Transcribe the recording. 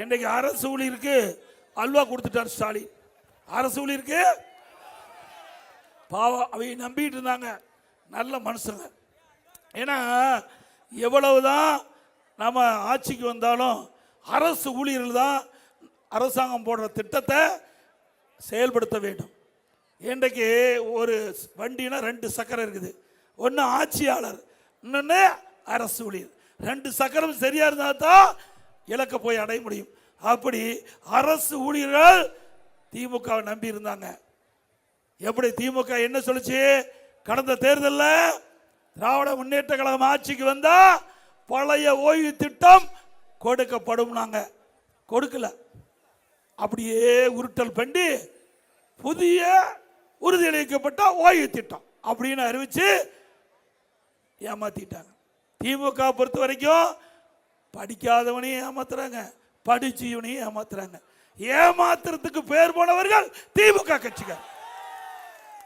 இன்றைக்கு அரசு ஊழியருக்கு அல்வா கொடுத்துட்டார் ஸ்டாலின். அரசு ஊழியருக்கு பாவம், அவங்க நம்பிட்டு இருந்தாங்க. நல்ல மனுஷங்க. ஏன்னா எவ்வளவுதான் நம்ம ஆட்சிக்கு வந்தாலும் அரசு ஊழியர்கள் தான் அரசாங்கம் போடுற திட்டத்தை செயல்படுத்த வேண்டும். இன்றைக்கு ஒரு வண்டினா 2 சக்கரம் இருக்குது. ஒன்று ஆட்சியாளர், இன்னொன்று அரசு ஊழியர். 2 சக்கரம் சரியா இருந்தால் தான் இலக்க போய் அடைய முடியும். அப்படி அரசு ஊழியர்கள் திமுகவை நம்பி இருந்தாங்க. எப்படி திமுக என்ன சொல்லுச்சு? கடந்த தேர்தலில் திராவிட முன்னேற்ற கழகம் ஆட்சிக்கு வந்தா பழைய ஓய்வு திட்டம் கொடுக்கப்படும். நாங்க கொடுக்கல, அப்படியே உருட்டல் பண்ணி புதிய உறுதியளிக்கப்பட்ட ஓய்வு திட்டம் அப்படின்னு அறிவிச்சு ஏமாத்திட்டாங்க. திமுக பொறுத்த வரைக்கும் படிக்காதவனையும் ஏமாத்துறாங்க, படிச்சவனையும் ஏமாத்துறாங்க. ஏமாத்துறதுக்கு பேர் போனவர்கள் திமுக கட்சிக்காரர்.